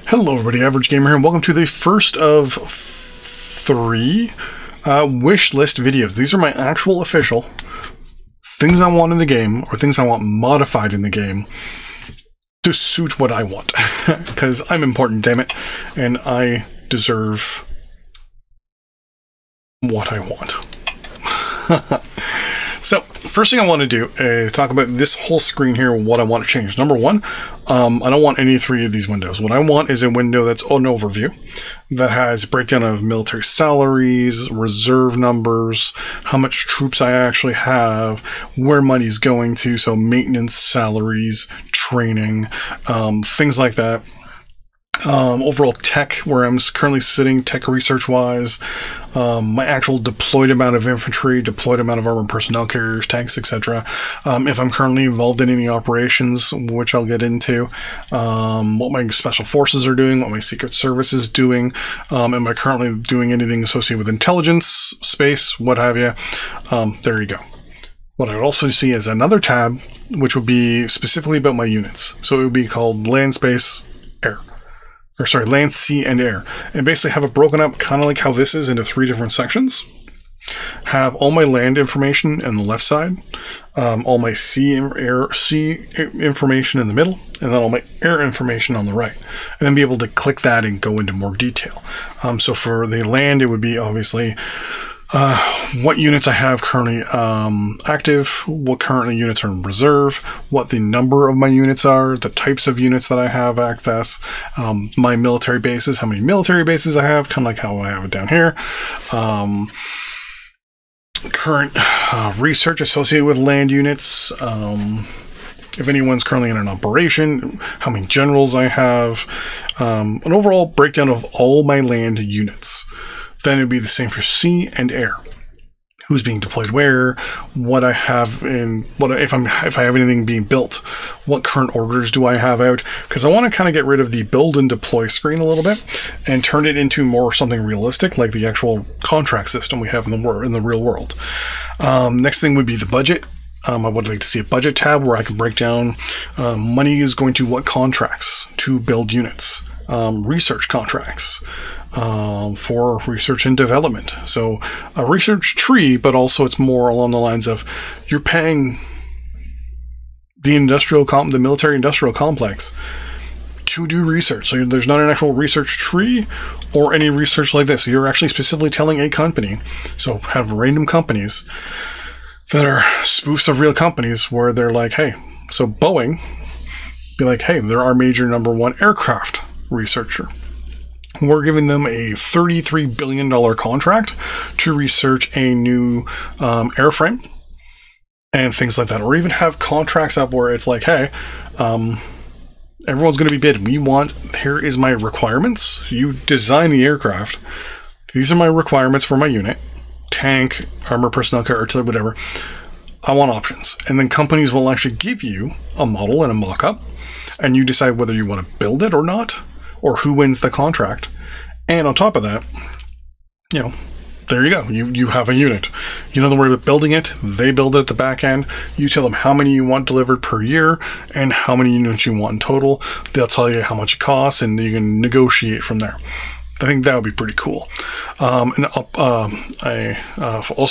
Hello everybody, Average Gamer here, and welcome to the first of three wish list videos. These are my actual official things I want in the game, or things I want modified in the game, to suit what I want. Because I'm important, damn it, and I deserve what I want. So, first thing I want to do is talk about this whole screen here, what I want to change. Number one, I don't want any three of these windows. What I want is a window that's an overview, that has a breakdown of military salaries, reserve numbers, how much troops I actually have, where money's going to, so maintenance, salaries, training, things like that. Overall tech, where I'm currently sitting tech research wise, my actual deployed amount of infantry, deployed amount of armored personnel carriers, tanks, etc. If I'm currently involved in any operations, which I'll get into, what my special forces are doing, what my secret service is doing, am I currently doing anything associated with intelligence, space, what have you. There you go. What I would also see is another tab, which would be specifically about my units. So it would be called Land, Space, Air. Or sorry, land, sea, and air. And basically have it broken up kind of like how this is into three different sections. Have all my land information on the left side, all my sea information in the middle, and then all my air information on the right. And then be able to click that and go into more detail. So for the land, it would be obviously what units I have currently active, what currently units are in reserve, what the number of my units are, the types of units that I have access, my military bases, how many military bases I have, kind of like how I have it down here. Current research associated with land units, if anyone's currently in an operation, how many generals I have, an overall breakdown of all my land units. Then it would be the same for sea and air. Who's being deployed where, what I have in, if I have anything being built, what current orders do I have out, because I want to kind of get rid of the build and deploy screen a little bit and turn it into more something realistic, like the actual contract system we have in the real world. Next thing would be the budget. I would like to see a budget tab where I can break down money is going to what contracts to build units, research contracts, for research and development. So a research tree, but also it's more along the lines of you're paying the military industrial complex to do research. So there's not an actual research tree or any research like this. So you're actually specifically telling a company, so have random companies that are spoofs of real companies where they're like, hey, so Boeing, be like, hey, they're our major number one aircraft researcher. We're giving them a $33 billion contract to research a new airframe and things like that. Or even have contracts up where it's like, hey, everyone's going to be bidding. Here is my requirements. You design the aircraft. These are my requirements for my unit. Tank, armor, personnel carrier, artillery, whatever. I want options. And then companies will actually give you a model and a mock-up, and you decide whether you want to build it or not, or who wins the contract. And on top of that, you know, there you go. You have a unit. You don't have to worry about building it. They build it at the back end. You tell them how many you want delivered per year and how many units you want in total. They'll tell you how much it costs, and you can negotiate from there. I think that would be pretty cool. Also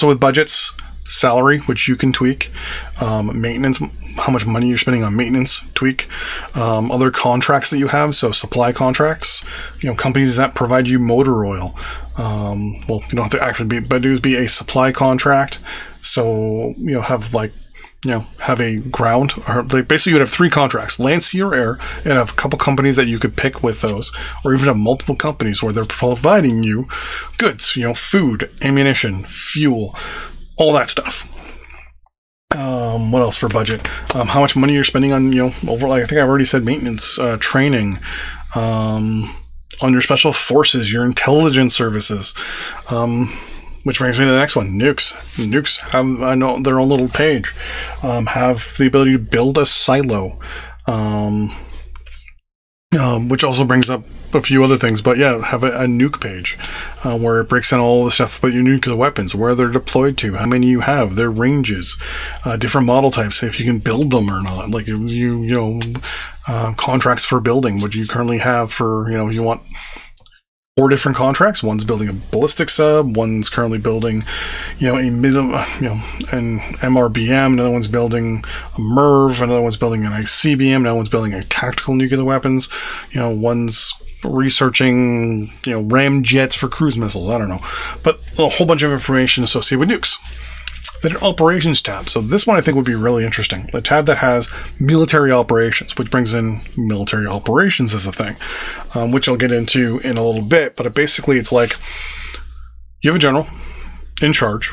with budgets, salary, which you can tweak, maintenance, how much money you're spending on maintenance, tweak, other contracts that you have, so supply contracts, companies that provide you motor oil. Well, you don't have to actually be a supply contract. So, have a ground, or basically you'd have three contracts, land, sea, or air, and have a couple companies that you could pick with those, or even have multiple companies where they're providing you goods, food, ammunition, fuel, all that stuff. What else for budget? How much money you're spending on, over, I think I've already said maintenance, training, on your special forces, your intelligence services, which brings me to the next one. Nukes. Nukes have, I know, their own little page. Have the ability to build a silo. which also brings up a few other things. But yeah, have a nuke page where it breaks down all the stuff about your nuclear weapons, where they're deployed to, how many you have, their ranges, different model types, if you can build them or not. Like contracts for building, what you currently have for, you want 4 different contracts. One's building a ballistic sub, one's currently building, a middle, an MRBM, another one's building a MIRV, another one's building an ICBM, another one's building a tactical nuclear weapons, one's researching, ram jets for cruise missiles, I don't know. But a whole bunch of information associated with nukes. Then an operations tab. So this one I think would be really interesting. A tab that has military operations, which brings in military operations as a thing, which I'll get into in a little bit. But basically it's like you have a general in charge.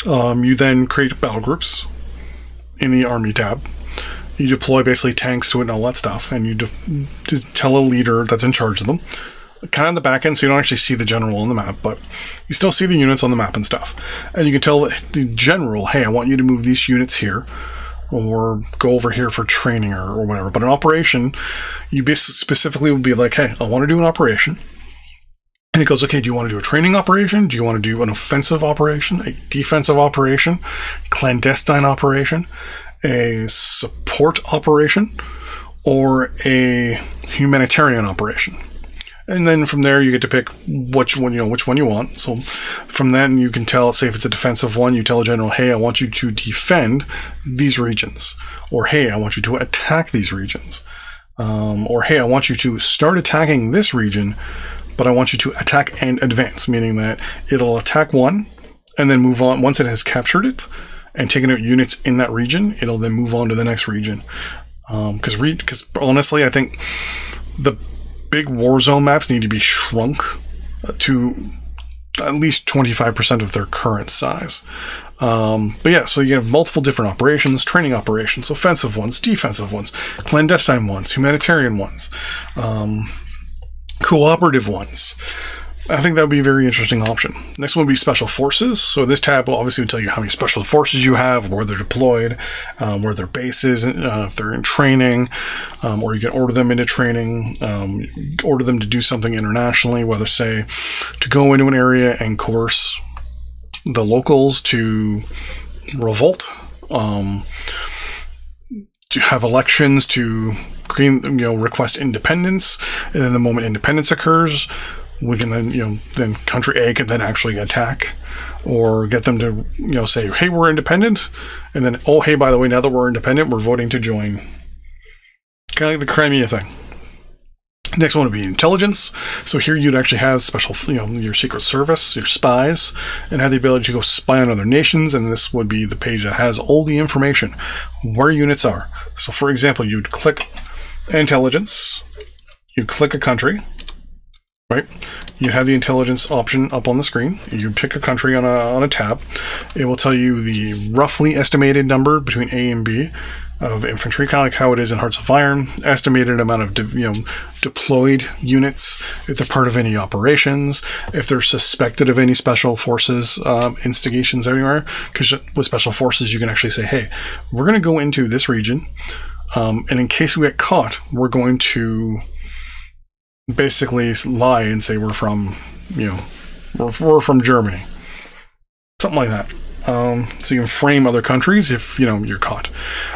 You then create battle groups in the army tab. You deploy basically tanks to it and all that stuff. And you just tell a leader that's in charge of them, kind of in the back end, so you don't actually see the general on the map, but you still see the units on the map and stuff. And you can tell the general, hey, I want you to move these units here, or go over here for training or whatever. But an operation, you specifically would be like, hey, I want to do an operation. And it goes, okay, do you want to do a training operation? Do you want to do an offensive operation, a defensive operation, clandestine operation, a support operation, or a humanitarian operation? And then from there, you get to pick which one you want. So from then, you can tell, say if it's a defensive one, you tell a general, hey, I want you to defend these regions. Or, hey, I want you to attack these regions. Or, hey, I want you to start attacking this region, but I want you to attack and advance, meaning that it'll attack one and then move on. Once it has captured it and taken out units in that region, it'll then move on to the next region. Because honestly, I think the big war zone maps need to be shrunk to at least 25% of their current size. But yeah, so you have multiple different operations, training operations, offensive ones, defensive ones, clandestine ones, humanitarian ones, cooperative ones. I think that would be a very interesting option. Next one would be special forces. So this tab will obviously tell you how many special forces you have, where they're deployed, where their base is, if they're in training, or you can order them into training, order them to do something internationally, whether, say, to go into an area and coerce the locals to revolt, to have elections, to request independence, and then the moment independence occurs, we can then, then country A can then actually attack, or get them to, say, hey, we're independent, and then, oh, hey, by the way, now that we're independent, we're voting to join. Kind of like the Crimea thing. Next one would be intelligence. So here you'd actually have special, your secret service, your spies, and have the ability to go spy on other nations, and this would be the page that has all the information, where units are. So for example, you'd click intelligence, you click a country, right? You have the intelligence option up on the screen. You pick a country on a tab. It will tell you the roughly estimated number between A and B of infantry, kind of like how it is in Hearts of Iron. Estimated amount of deployed units, if they're part of any operations, if they're suspected of any special forces instigations anywhere. Because with special forces, you can actually say, hey, we're going to go into this region, and in case we get caught, we're going to basically lie and say we're from, we're from Germany. Something like that. So you can frame other countries if, you're caught.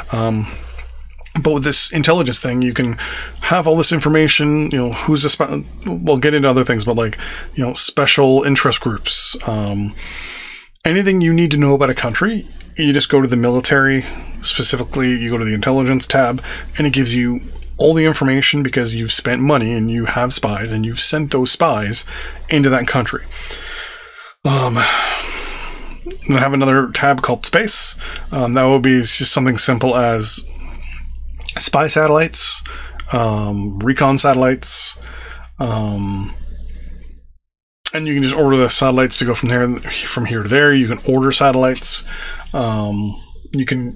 But with this intelligence thing, you can have all this information, who's we'll get into other things, but like, special interest groups, anything you need to know about a country, you just go to the military, specifically, you go to the intelligence tab, and it gives you all the information because you've spent money and you have spies and you've sent those spies into that country. I have another tab called space. That will be just something simple as spy satellites, recon satellites, and you can just order the satellites to go from here to there. You can order satellites. You can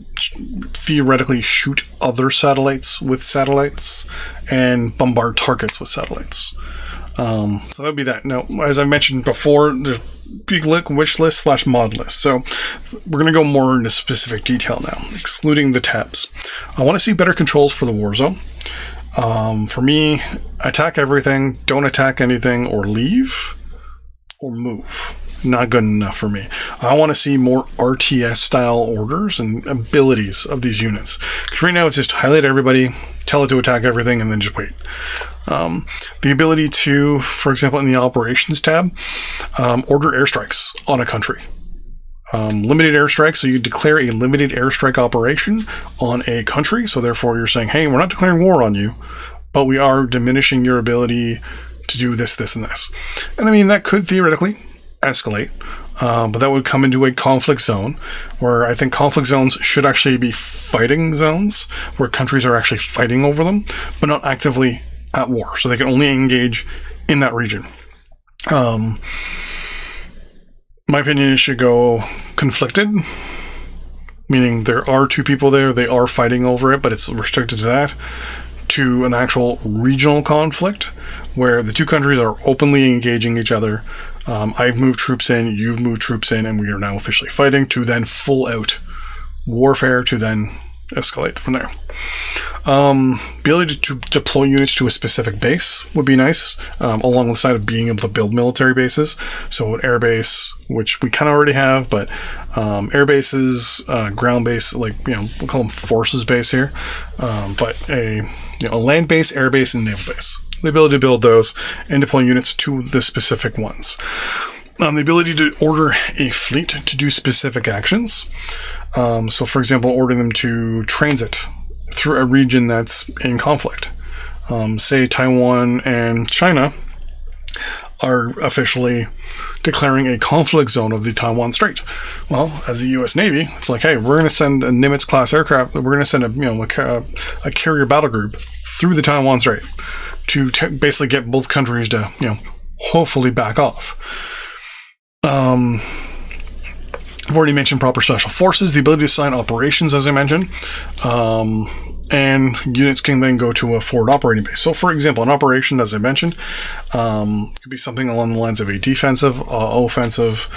theoretically shoot other satellites with satellites and bombard targets with satellites. So that would be that. Now, as I mentioned before, there's big wish list / mod list. So we're going to go more into specific detail now, excluding the tabs. I want to see better controls for the Warzone. For me, attack everything, don't attack anything, or leave, or move. Not good enough for me. I want to see more RTS style orders and abilities of these units. Because right now it's just highlight everybody, tell it to attack everything, and then just wait. The ability to, for example, in the operations tab, order airstrikes on a country. Limited airstrikes, so you declare a limited airstrike operation on a country. So therefore you're saying, hey, we're not declaring war on you, but we are diminishing your ability to do this, this, and this. And I mean, that could theoretically escalate, but that would come into a conflict zone, where I think conflict zones should actually be fighting zones, where countries are actually fighting over them, but not actively at war, so they can only engage in that region. My opinion, it should go conflicted, meaning there are two people there, they are fighting over it, but it's restricted to that, to an actual regional conflict, where the two countries are openly engaging each other. I've moved troops in, you've moved troops in, and we are now officially fighting, to then full out warfare, to then escalate from there. Ability to deploy units to a specific base would be nice, along the side of being able to build military bases. So an air base, which we kind of already have, but air bases, ground base, like, you know, we'll call them forces base here, but a land base, air base, and naval base. The ability to build those and deploy units to the specific ones. The ability to order a fleet to do specific actions. So, for example, order them to transit through a region that's in conflict. Say Taiwan and China are officially declaring a conflict zone of the Taiwan Strait. Well, as the U.S. Navy, it's like, hey, we're going to send a Nimitz-class aircraft. We're going to send a carrier battle group through the Taiwan Strait to basically get both countries to, hopefully back off. I've already mentioned proper special forces, the ability to assign operations, as I mentioned, and units can then go to a forward operating base. So, for example, an operation, as I mentioned, could be something along the lines of a defensive, offensive,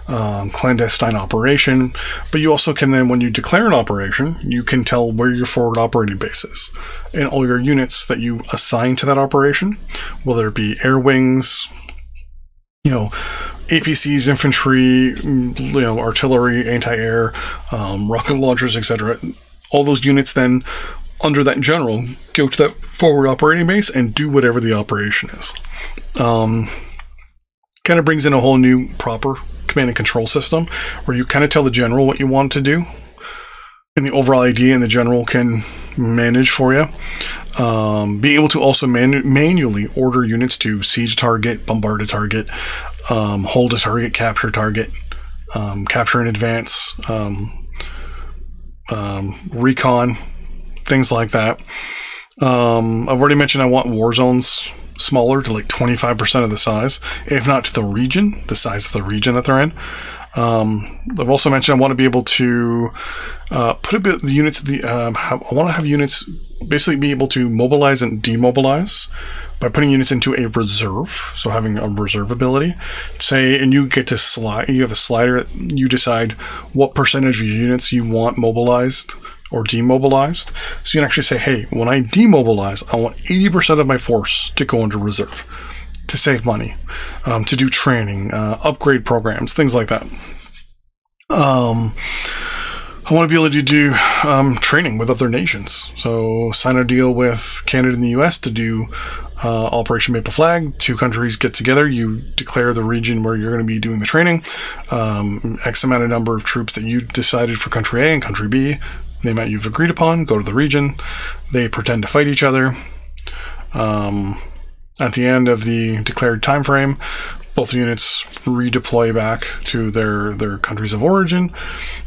clandestine operation. But you also can then, when you declare an operation, you can tell where your forward operating base is and all your units that you assign to that operation, whether it be air wings, APCs, infantry, artillery, anti-air, rocket launchers, etc. All those units then, under that general, go to that forward operating base and do whatever the operation is. Kind of brings in a whole new proper command and control system, where you kind of tell the general what you want to do, and the overall idea, and the general can manage for you. Being able to also manually order units to siege a target, bombard a target, hold a target, capture target, capture in advance, recon, things like that. I've already mentioned I want war zones smaller, to like 25% of the size, if not to the size of the region that they're in. I've also mentioned I want to be able to put a bit of the units. I want to have units basically be able to mobilize and demobilize by putting units into a reserve. So having a reserve ability, say, and you get to slide. You have a slider. You decide what percentage of your units you want mobilized or demobilized. So you can actually say, hey, when I demobilize, I want 80% of my force to go into reserve, to save money, to do training, upgrade programs, things like that. I want to be able to do training with other nations. So sign a deal with Canada and the US to do Operation Maple Flag. Two countries get together. You declare the region where you're going to be doing the training. X amount of number of troops that you decided for country A and country B, the amount you've agreed upon, go to the region. They pretend to fight each other. At the end of the declared time frame, both units redeploy back to their countries of origin,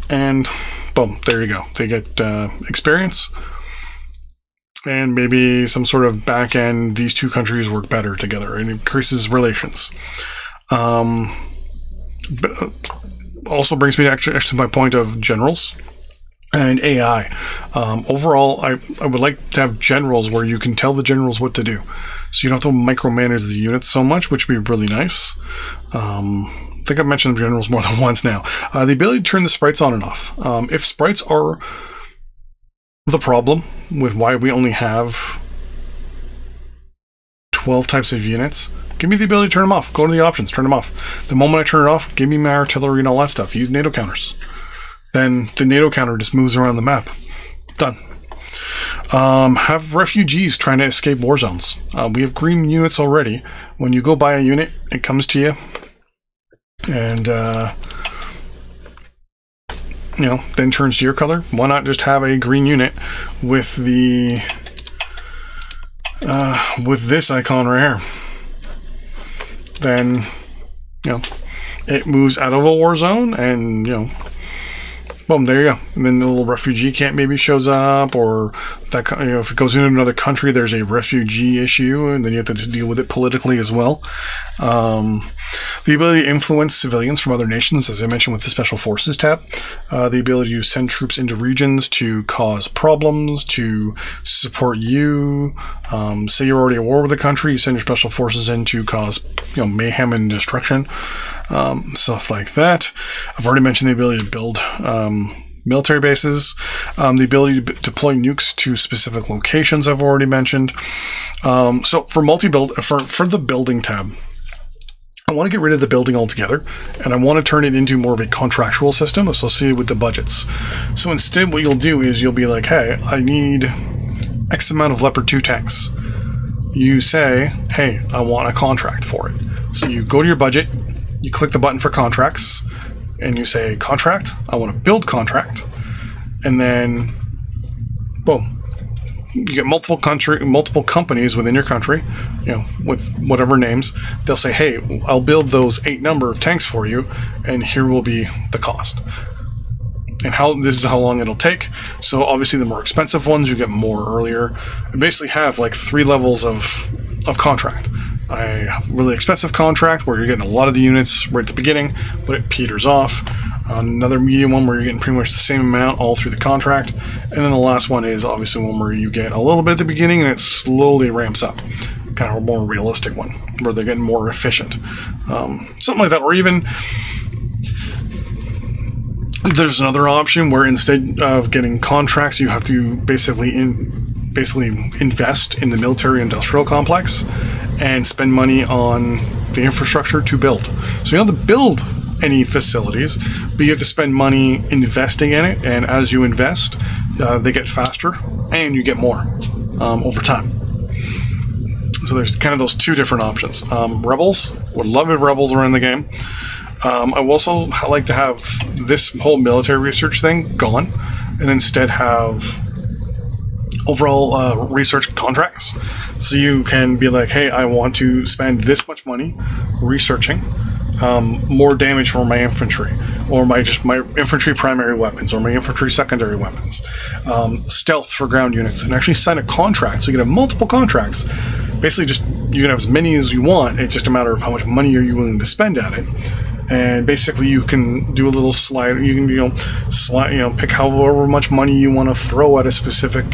and boom, there you go. They get experience, and maybe some sort of back end, these two countries work better together, and increases relations. But also brings me to actually my point of generals and AI. Overall, I would like to have generals where you can tell the generals what to do. So you don't have to micromanage the units so much, which would be really nice. I think I've mentioned the generals more than once now. The ability to turn the sprites on and off. If sprites are the problem with why we only have 12 types of units. Give me the ability to turn them off. Go to the options, turn them off. The moment I turn it off, give me my artillery and all that stuff. Use NATO counters. Then the NATO counter just moves around the map. Done. Have refugees trying to escape war zones. We have green units already. When you go buy a unit, it comes to you. And, then turns to your color. Why not just have a green unit with the with this icon right here? Then, it moves out of a war zone, and boom, there you go. And then the little refugee camp maybe shows up, or that if it goes into another country, there's a refugee issue, and then you have to deal with it politically as well. The ability to influence civilians from other nations, as I mentioned with the Special Forces tab. The ability to send troops into regions to cause problems, to support you. Say you're already at war with a country, you send your Special Forces in to cause mayhem and destruction. Stuff like that. I've already mentioned the ability to build military bases. The ability to deploy nukes to specific locations I've already mentioned. So for multi-build, for the building tab, I want to get rid of the building altogether, and I want to turn it into more of a contractual system associated with the budgets. So instead what you'll do is you'll be like, hey, I need X amount of Leopard 2 tanks. You say, hey, I want a contract for it. So you go to your budget, you click the button for contracts, and you say, contract, I want to build contract. And then, boom. You get multiple companies within your country, with whatever names. They'll say, hey, I'll build those 8 number of tanks for you, and here will be the cost. And this is how long it'll take. So obviously the more expensive ones, you get more earlier. You basically have like 3 levels of contract. A really expensive contract where you're getting a lot of the units right at the beginning, but it peters off. Another medium one where you're getting pretty much the same amount all through the contract. And then the last one is obviously one where you get a little bit at the beginning and it slowly ramps up. Kind of a more realistic one where they're getting more efficient. Something like that. Or even there's another option where instead of getting contracts, you have to basically invest in the military industrial complex and spend money on the infrastructure to build. So you don't have to build any facilities, but you have to spend money investing in it, and as you invest, they get faster and you get more over time. So there's kind of those 2 different options. Rebels, would love if Rebels were in the game. I would also like to have this whole military research thing gone, and instead have overall research contracts. So you can be like, hey, I want to spend this much money researching more damage for my infantry, or my infantry primary weapons, or my infantry secondary weapons, stealth for ground units, and actually sign a contract. So you can have multiple contracts. Basically, you can have as many as you want. It's just a matter of how much money are you willing to spend at it. And basically, you can do a little slide. You can, pick however much money you want to throw at a specific,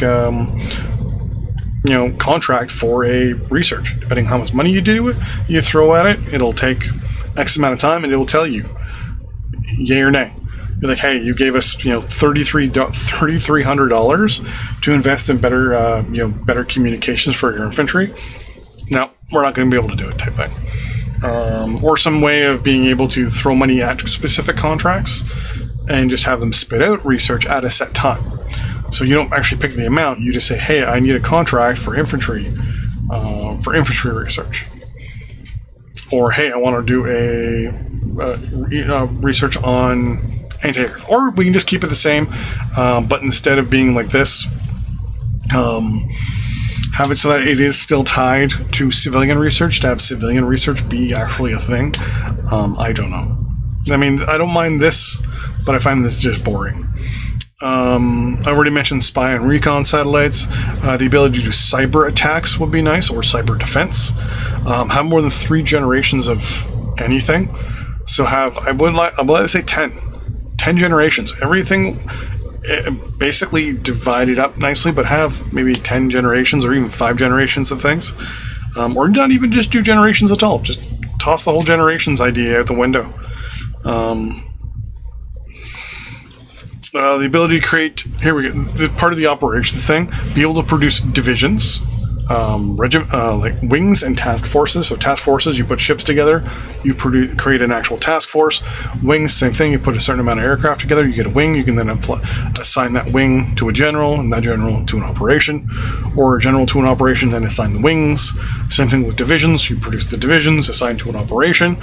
contract for a research. Depending on how much money you throw at it, it'll take X amount of time, and it will tell you, yay or nay. You're like, hey, you gave us, $3,300 to invest in better communications for your infantry. No, we're not going to be able to do it, type thing. Or some way of being able to throw money at specific contracts and just have them spit out research at a set time. So you don't actually pick the amount. You just say, hey, I need a contract for infantry research. Or, hey, I want to do a research on anti-aircraft. Or we can just keep it the same, but instead of being like this, have it so that it is still tied to civilian research, to have civilian research be actually a thing. I don't know. I mean, I don't mind this, but I find this just boring. I already mentioned spy and recon satellites. The ability to do cyber attacks would be nice, or cyber defense. Have more than 3 generations of anything. So I would like to say 10 generations. Everything basically divided up nicely, but have maybe 10 generations or even 5 generations of things. Or not even just do generations at all. Just toss the whole generations idea out the window. The ability to create, here we go, the part of the operations thing, be able to produce divisions, like wings and task forces. So task forces, you put ships together, you create an actual task force. Wings, same thing. You put a certain amount of aircraft together, you get a wing. You can then assign that wing to a general, and that general to an operation, or a general to an operation, then assign the wings. Same thing with divisions. You produce the divisions, assign to an operation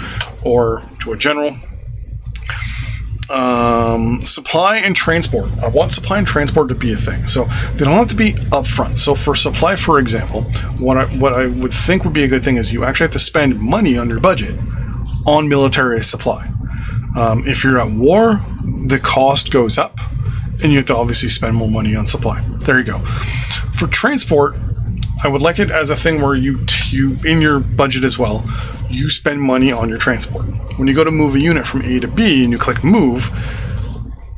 or to a general. Supply and transport. I want supply and transport to be a thing, so they don't have to be upfront. So for supply, for example, what I would think would be a good thing is you actually have to spend money on your budget on military supply. If you're at war, the cost goes up, and you have to obviously spend more money on supply. There you go. For transport, I would like it as a thing where you in your budget as well, you spend money on your transport. When you go to move a unit from A to B and you click move,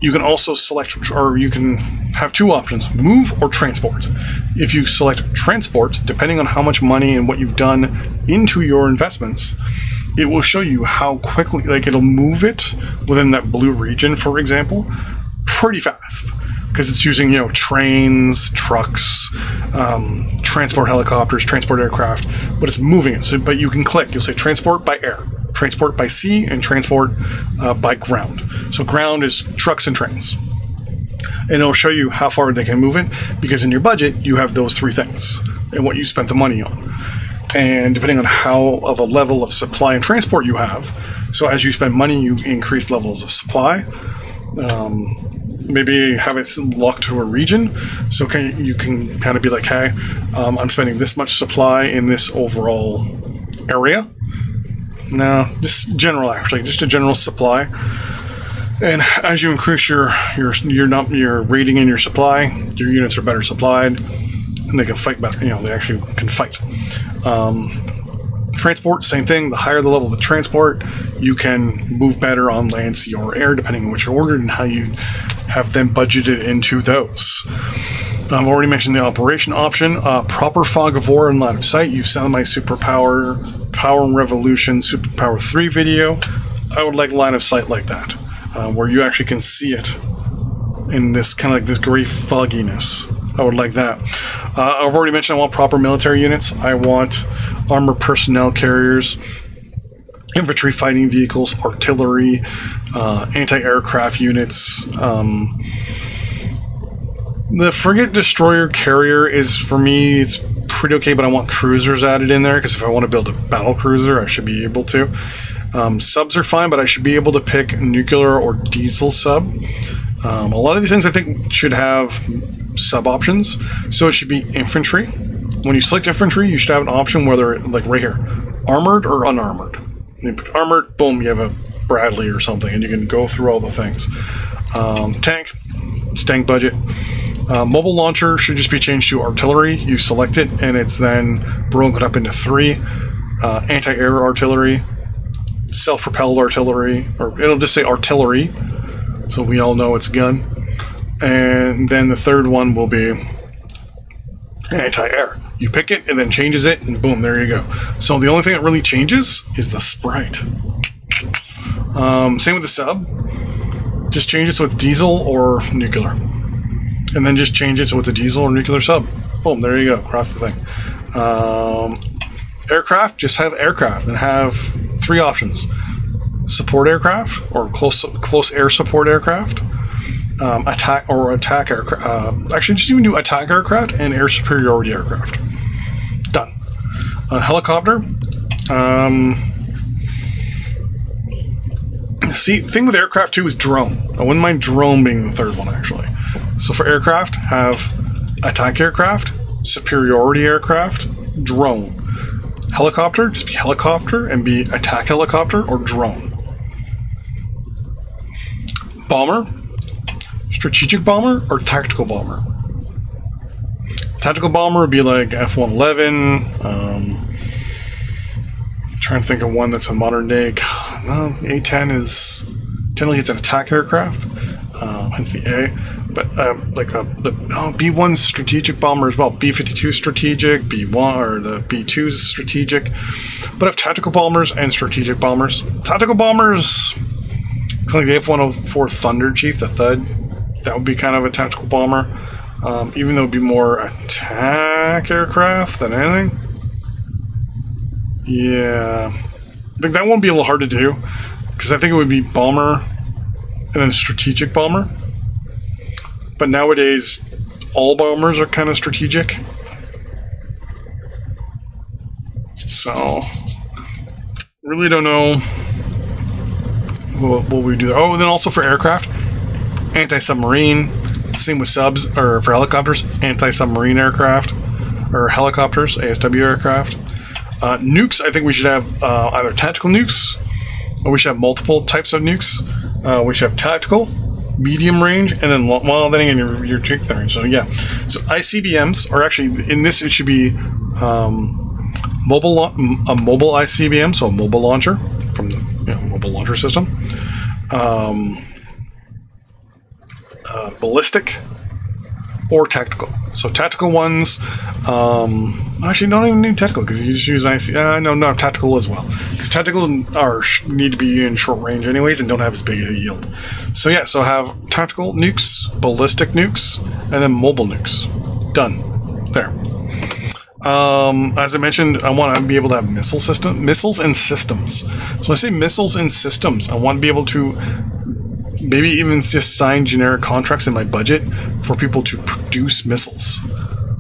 you can also select, or you can have two options, move or transport. If you select transport, depending on how much money and what you've done into your investments, it will show you how quickly, like it'll move it within that blue region, for example, pretty fast. Because it's using, trains, trucks, transport helicopters, transport aircraft, but it's moving it. So, but you can click. You'll say transport by air, transport by sea, and transport by ground. So ground is trucks and trains. And it'll show you how far they can move it, because in your budget, you have those three things and what you spent the money on. And depending on how of a level of supply and transport you have, so as you spend money, you increase levels of supply. Maybe have it locked to a region, so you can kind of be like, hey, I'm spending this much supply in this overall area. No, just general, actually, just a general supply. And as you increase your rating in your supply, your units are better supplied, and they can fight better. They actually can fight. Transport, same thing. The higher the level of the transport, you can move better on land, sea, or air, depending on what you're ordered and how you have them budgeted into those. I've already mentioned the operation option. Proper fog of war and line of sight. You've seen my Superpower, Power and Revolution, Superpower 3 video. I would like line of sight like that, where you actually can see it in this kind of like this gray fogginess. I would like that. I've already mentioned I want proper military units. I want armored personnel carriers, infantry fighting vehicles, artillery, anti-aircraft units. The frigate destroyer carrier is, for me, it's pretty okay, but I want cruisers added in there, because if I want to build a battle cruiser, I should be able to. Subs are fine, but I should be able to pick nuclear or diesel sub. A lot of these things I think should have sub options. So it should be infantry. When you select infantry, you should have an option whether, like right here, armored or unarmored. You pick armored, boom, you have a Bradley or something, and you can go through all the things. Tank, it's tank budget. Mobile launcher should just be changed to artillery. You select it, and it's then broken up into three. Anti-air artillery, self-propelled artillery, or it'll just say artillery, so we all know it's gun. And then the third one will be anti-air. You pick it, and then changes it, and boom, there you go. So the only thing that really changes is the sprite. Same with the sub. Just change it so it's diesel or nuclear. And then just change it so it's a diesel or nuclear sub. Boom, there you go, across the thing. Aircraft, just have aircraft and have three options. Support aircraft, or close air support aircraft. Attack aircraft. Actually, just even do attack aircraft and air superiority aircraft. Done. Helicopter. See, the thing with aircraft too is drone. I wouldn't mind drone being the third one, actually. So for aircraft, have attack aircraft, superiority aircraft, drone. Helicopter, just be helicopter and be attack helicopter or drone. Bomber, strategic bomber or tactical bomber. Tactical bomber would be like F-111. Trying to think of one that's a modern day. No, A-10 is generally it's an attack aircraft, hence the A. But the B-1 strategic bomber as well. B-52 strategic, B-1 or the B-2 is strategic. But have tactical bombers and strategic bombers. Tactical bombers, like the F-104 Thunder Chief, the Thud. That would be kind of a tactical bomber. even though it'd be more attack aircraft than anything. Yeah, I think that won't be a little hard to do, because I think it would be bomber and then strategic bomber. But nowadays, all bombers are kind of strategic. So, really don't know what we do. Oh, and then also for aircraft, anti-submarine. Same with subs, or for helicopters, anti-submarine aircraft, or helicopters, ASW aircraft. Nukes, I think we should have either tactical nukes, or we should have multiple types of nukes. We should have tactical, medium range, and then, well, then again, your take there. So, yeah. So, ICBMs, or actually, in this, it should be a mobile ICBM, so a mobile launcher from the mobile launcher system. Ballistic or tactical. So tactical ones, actually don't even need tactical, because you just use IC. No, tactical as well, because tactical need to be in short range anyways and don't have as big a yield. So yeah, so have tactical nukes, ballistic nukes, and then mobile nukes. Done. There. As I mentioned, I want to be able to have missiles and systems. So when I say missiles and systems, I want to be able to maybe even just sign generic contracts in my budget for people to produce missiles,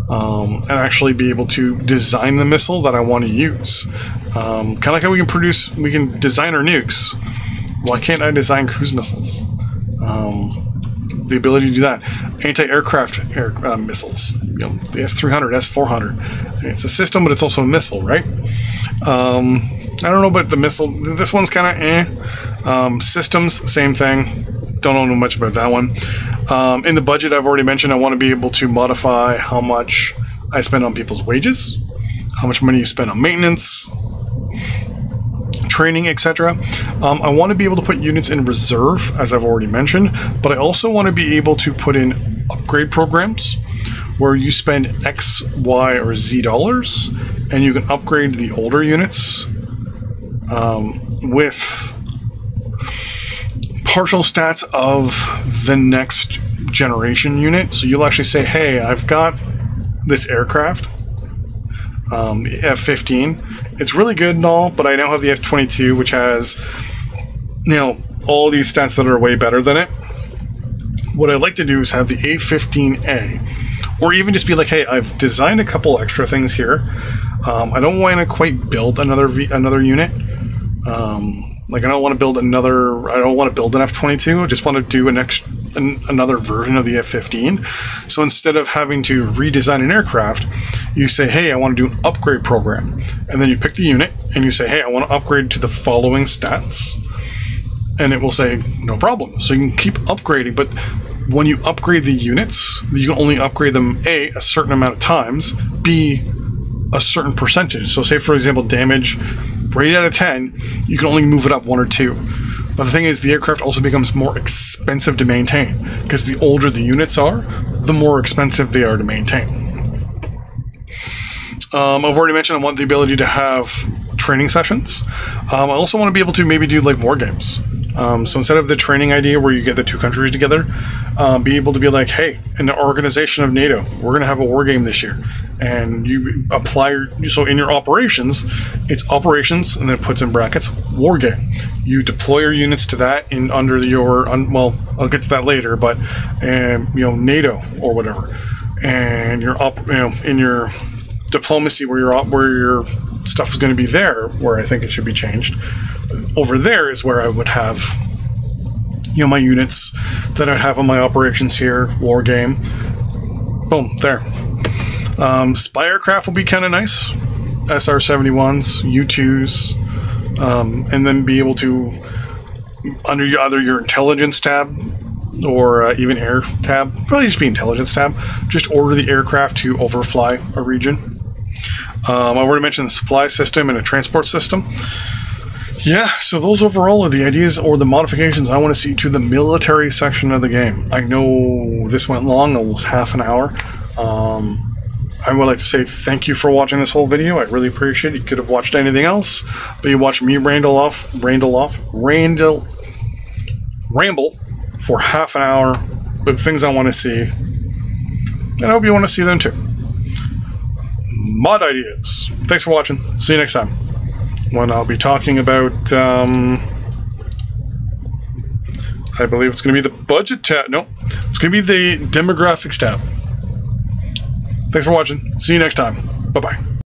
and actually be able to design the missile that I want to use. Kind of like how we can design our nukes. Why can't I design cruise missiles? The ability to do that. Anti-aircraft missiles. The S-300, S-400. It's a system, but it's also a missile, right? I don't know about the missile. This one's kind of systems, same thing. Don't know much about that one. In the budget, I've already mentioned I want to be able to modify how much I spend on people's wages, how much money you spend on maintenance, training, etc. I want to be able to put units in reserve, as I've already mentioned, but I also want to be able to put in upgrade programs where you spend X, Y, or Z dollars, and you can upgrade the older units with partial stats of the next generation unit. So you'll actually say, hey, I've got this aircraft, the F-15. It's really good and all, but I now have the F-22, which has, all these stats that are way better than it. What I'd like to do is have the A-15A, or even just be like, hey, I've designed a couple extra things here. I don't want to quite build another unit. I don't want to build an F-22. I just want to do another version of the F-15. So instead of having to redesign an aircraft, you say, hey, I want to do an upgrade program. And then you pick the unit and you say, hey, I want to upgrade to the following stats. And it will say, no problem. So you can keep upgrading, but when you upgrade the units, you can only upgrade them, A, a certain amount of times, B, a certain percentage. So say, for example, damage, rate out of 10, you can only move it up 1 or 2. But the thing is, the aircraft also becomes more expensive to maintain, because the older the units are, the more expensive they are to maintain. I've already mentioned I want the ability to have training sessions. I also want to be able to maybe do like war games. So instead of the training idea where you get the two countries together, be able to be like, hey, in the organization of NATO, we're going to have a war game this year. And you apply, so in your operations, it's operations, and then it puts in brackets, war game. You deploy your units to that under your, well, I'll get to that later, but, NATO or whatever. And in your diplomacy where your stuff is going to be there, where I think it should be changed. Over there is where I would have, my units that I have on my operations here, war game. Boom, there. Spy aircraft will be kind of nice. SR-71s, U-2s, and then be able to, under either your intelligence tab or even air tab, probably just be intelligence tab, just order the aircraft to overfly a region. I've already mentioned the supply system and a transport system. Yeah, so those overall are the ideas or the modifications I want to see to the military section of the game. I know this went long, almost half an hour. I would like to say thank you for watching this whole video. I really appreciate it. You could have watched anything else, but you watched me ramble for half an hour with things I want to see. and I hope you want to see them too. Mod ideas. Thanks for watching. See you next time, when I'll be talking about, I believe it's going to be the budget tab. No, it's going to be the demographics tab. Thanks for watching. See you next time. Bye-bye.